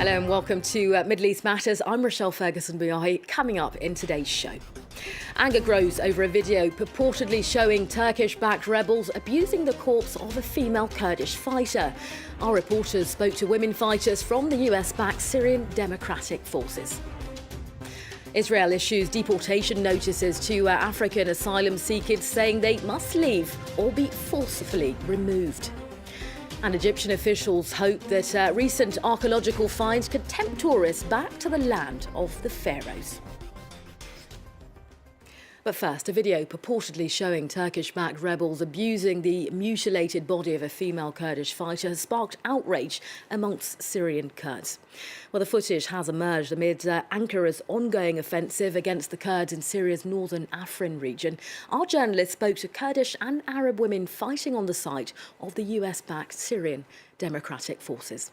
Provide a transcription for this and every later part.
Hello and welcome to Middle East Matters. I'm Rochelle Ferguson-Biahi. Coming up in today's show. Anger grows over a video purportedly showing Turkish-backed rebels abusing the corpse of a female Kurdish fighter. Our reporters spoke to women fighters from the US-backed Syrian Democratic Forces. Israel issues deportation notices to African asylum seekers saying they must leave or be forcefully removed. And Egyptian officials hope that recent archeological finds could tempt tourists back to the land of the pharaohs. But first, a video purportedly showing Turkish-backed rebels abusing the mutilated body of a female Kurdish fighter has sparked outrage amongst Syrian Kurds. Well, the footage has emerged amid Ankara's ongoing offensive against the Kurds in Syria's northern Afrin region. Our journalist spoke to Kurdish and Arab women fighting on the side of the US-backed Syrian Democratic Forces.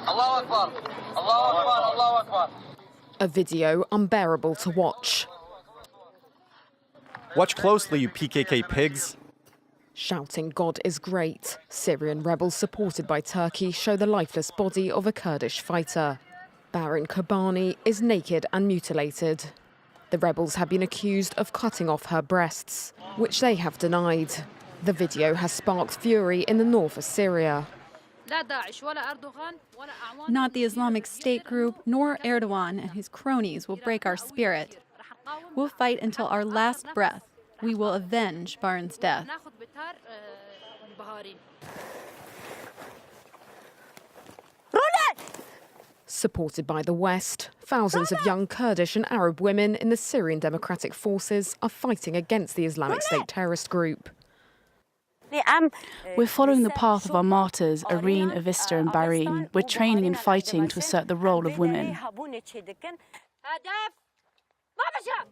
Allahu Akbar. Allahu Akbar. Allahu Akbar. A video unbearable to watch. Watch closely, you PKK pigs. Shouting God is great, Syrian rebels supported by Turkey show the lifeless body of a Kurdish fighter. Barin Kobani is naked and mutilated. The rebels have been accused of cutting off her breasts, which they have denied. The video has sparked fury in the north of Syria. Not the Islamic State group, nor Erdogan and his cronies will break our spirit. We'll fight until our last breath. We will avenge Barin's death. Supported by the West, thousands of young Kurdish and Arab women in the Syrian Democratic Forces are fighting against the Islamic State terrorist group. We're following the path of our martyrs, Irene, Avista and Barin. We're training and fighting to assert the role of women.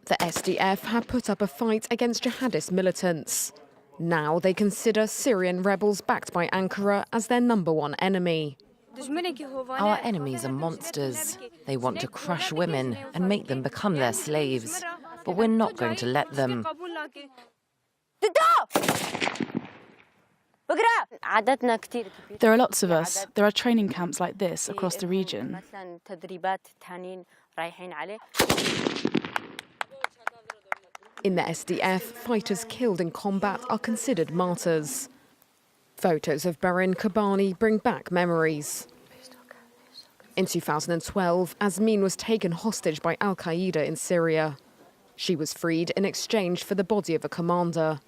The SDF have put up a fight against jihadist militants. Now they consider Syrian rebels backed by Ankara as their #1 enemy. Our enemies are monsters. They want to crush women and make them become their slaves. But we're not going to let them. There are lots of us. There are training camps like this across the region. In the SDF, fighters killed in combat are considered martyrs. Photos of Barin Kobani bring back memories. In 2012, Azmin was taken hostage by Al-Qaeda in Syria. She was freed in exchange for the body of a commander.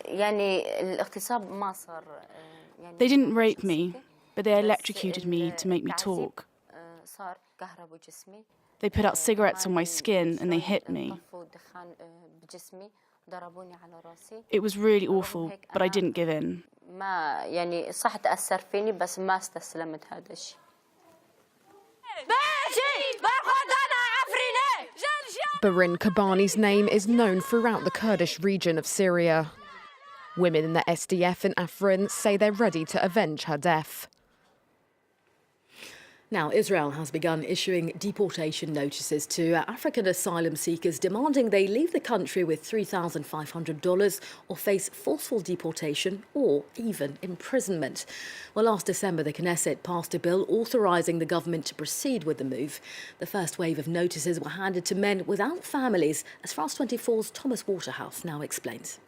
They didn't rape me, but they electrocuted me to make me talk. They put out cigarettes on my skin and they hit me. It was really awful, but I didn't give in. Barin Kobani's name is known throughout the Kurdish region of Syria. Women in the SDF in Afrin say they're ready to avenge her death. Now, Israel has begun issuing deportation notices to African asylum seekers, demanding they leave the country with $3,500 or face forceful deportation or even imprisonment. Well, last December, the Knesset passed a bill authorising the government to proceed with the move. The first wave of notices were handed to men without families, as France 24's Thomas Waterhouse now explains.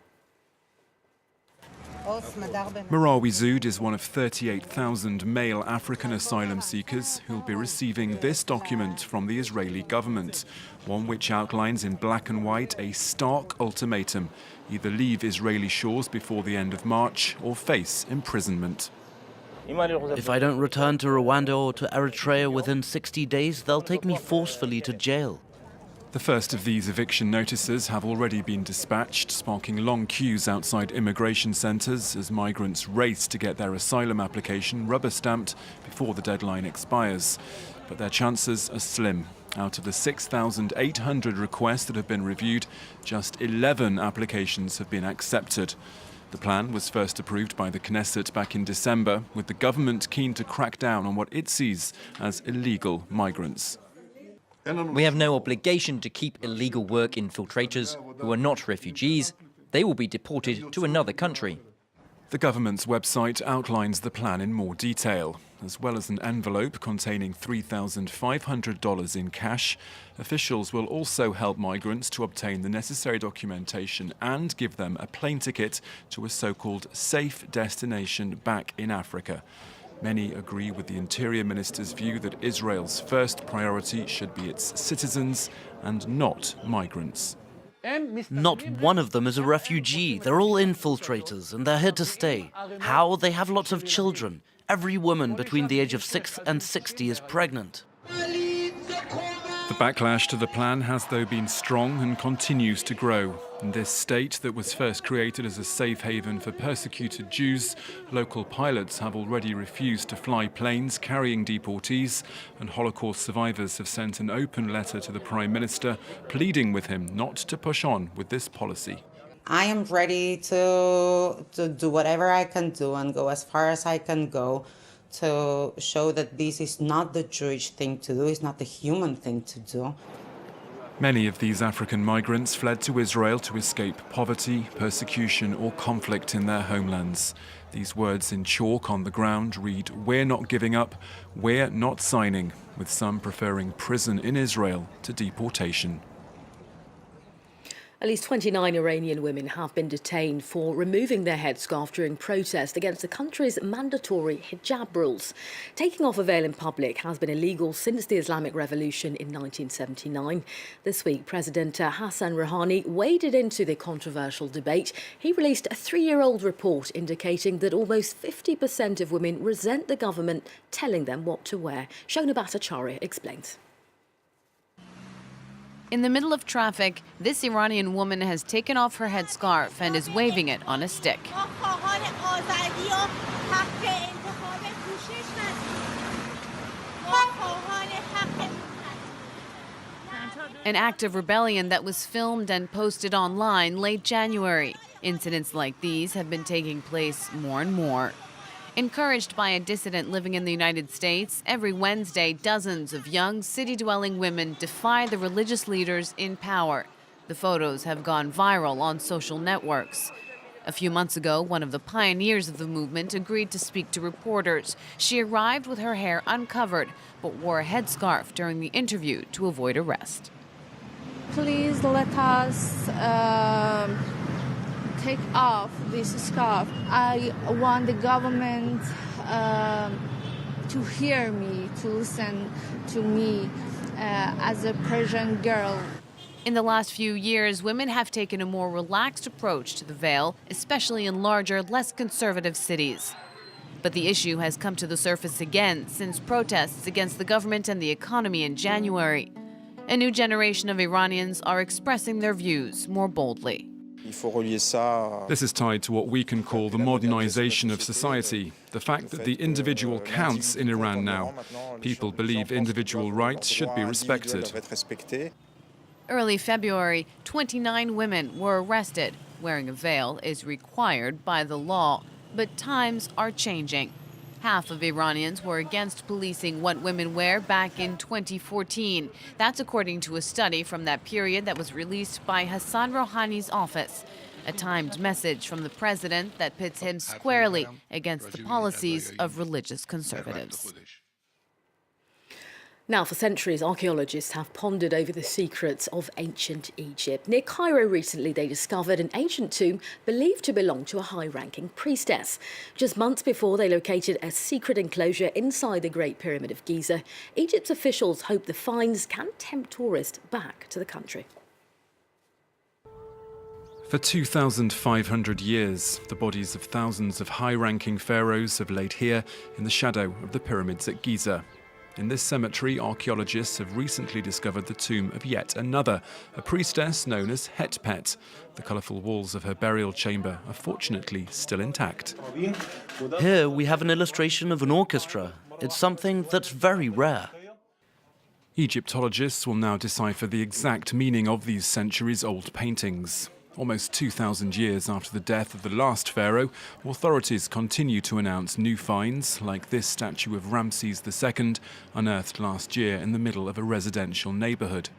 Marawi Zoud is one of 38,000 male African asylum seekers who'll be receiving this document from the Israeli government, one which outlines in black and white a stark ultimatum: either leave Israeli shores before the end of March or face imprisonment. If I don't return to Rwanda or to Eritrea within 60 days, they'll take me forcefully to jail. The first of these eviction notices have already been dispatched, sparking long queues outside immigration centres as migrants race to get their asylum application rubber-stamped before the deadline expires. But their chances are slim. Out of the 6,800 requests that have been reviewed, just 11 applications have been accepted. The plan was first approved by the Knesset back in December, with the government keen to crack down on what it sees as illegal migrants. We have no obligation to keep illegal work infiltrators who are not refugees. They will be deported to another country. The government's website outlines the plan in more detail. As well as an envelope containing $3,500 in cash, officials will also help migrants to obtain the necessary documentation and give them a plane ticket to a so-called safe destination back in Africa. Many agree with the Interior Minister's view that Israel's first priority should be its citizens and not migrants. Not one of them is a refugee. They're all infiltrators, and they're here to stay. How? They have lots of children. Every woman between the age of 6 and 60 is pregnant. The backlash to the plan has, though, been strong and continues to grow. In this state that was first created as a safe haven for persecuted Jews, local pilots have already refused to fly planes carrying deportees, and Holocaust survivors have sent an open letter to the Prime Minister pleading with him not to push on with this policy. I am ready to do whatever I can do and go as far as I can go to show that this is not the Jewish thing to do, it's not the human thing to do. Many of these African migrants fled to Israel to escape poverty, persecution or conflict in their homelands. These words in chalk on the ground read, "We're not giving up, we're not signing," with some preferring prison in Israel to deportation. At least 29 Iranian women have been detained for removing their headscarf during protest against the country's mandatory hijab rules. Taking off a veil in public has been illegal since the Islamic Revolution in 1979. This week, President Hassan Rouhani waded into the controversial debate. He released a 3-year-old report indicating that almost 50% of women resent the government telling them what to wear. Shona Bhattacharya explains. In the middle of traffic, this Iranian woman has taken off her headscarf and is waving it on a stick. An act of rebellion that was filmed and posted online late January. Incidents like these have been taking place more and more. Encouraged by a dissident living in the United States, every Wednesday, dozens of young city-dwelling women defy the religious leaders in power. The photos have gone viral on social networks. A few months ago, one of the pioneers of the movement agreed to speak to reporters. She arrived with her hair uncovered, but wore a headscarf during the interview to avoid arrest. Please let us take off this scarf. I want the government to hear me, to listen to me as a Persian girl. In the last few years, women have taken a more relaxed approach to the veil, especially in larger, less conservative cities. But the issue has come to the surface again since protests against the government and the economy in January. A new generation of Iranians are expressing their views more boldly. This is tied to what we can call the modernization of society, the fact that the individual counts in Iran now. People believe individual rights should be respected. Early February, 29 women were arrested. Wearing a veil is required by the law, but times are changing. Half of Iranians were against policing what women wear back in 2014. That's according to a study from that period that was released by Hassan Rouhani's office. A timed message from the president that pits him squarely against the policies of religious conservatives. Now, for centuries, archaeologists have pondered over the secrets of ancient Egypt. Near Cairo recently, they discovered an ancient tomb believed to belong to a high-ranking priestess. Just months before, they located a secret enclosure inside the Great Pyramid of Giza. Egypt's officials hope the finds can tempt tourists back to the country. For 2,500 years, the bodies of thousands of high-ranking pharaohs have laid here in the shadow of the pyramids at Giza. In this cemetery, archaeologists have recently discovered the tomb of yet another, a priestess known as Hetpet. The colourful walls of her burial chamber are fortunately still intact. Here we have an illustration of an orchestra. It's something that's very rare. Egyptologists will now decipher the exact meaning of these centuries-old paintings. Almost 2,000 years after the death of the last pharaoh, authorities continue to announce new finds, like this statue of Ramses II, unearthed last year in the middle of a residential neighbourhood.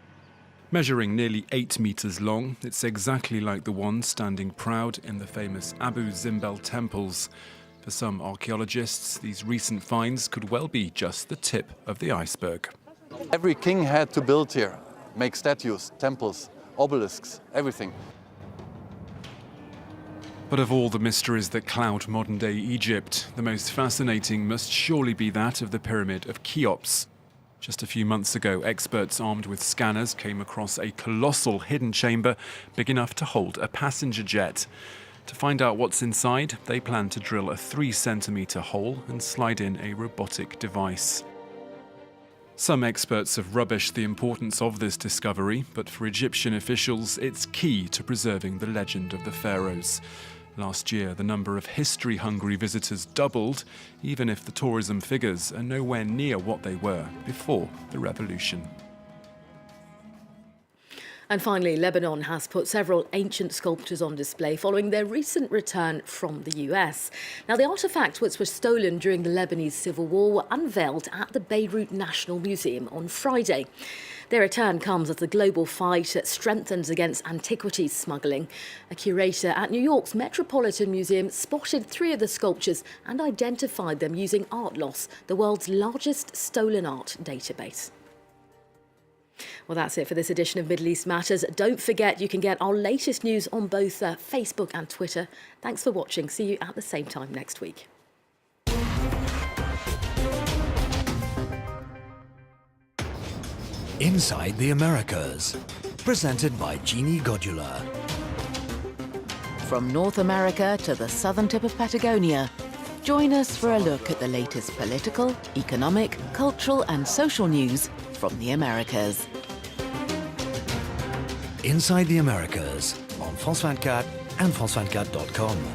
Measuring nearly 8 meters long, it's exactly like the one standing proud in the famous Abu Simbel temples. For some archaeologists, these recent finds could well be just the tip of the iceberg. Every king had to build here, make statues, temples, obelisks, everything. But of all the mysteries that cloud modern-day Egypt, the most fascinating must surely be that of the pyramid of Cheops. Just a few months ago, experts armed with scanners came across a colossal hidden chamber big enough to hold a passenger jet. To find out what's inside, they plan to drill a 3-centimetre hole and slide in a robotic device. Some experts have rubbished the importance of this discovery, but for Egyptian officials, it's key to preserving the legend of the pharaohs. Last year, the number of history-hungry visitors doubled, even if the tourism figures are nowhere near what they were before the revolution. And finally, Lebanon has put several ancient sculptures on display following their recent return from the US. Now, the artefacts, which were stolen during the Lebanese Civil War, were unveiled at the Beirut National Museum on Friday. Their return comes as the global fight strengthens against antiquities smuggling. A curator at New York's Metropolitan Museum spotted 3 of the sculptures and identified them using ArtLoss, the world's largest stolen art database. Well, that's it for this edition of Middle East Matters. Don't forget you can get our latest news on both Facebook and Twitter. Thanks for watching. See you at the same time next week. Inside the Americas, presented by Jeannie Godula. From North America to the southern tip of Patagonia, join us for a look at the latest political, economic, cultural and social news from the Americas. Inside the Americas on France 24 and France24.com.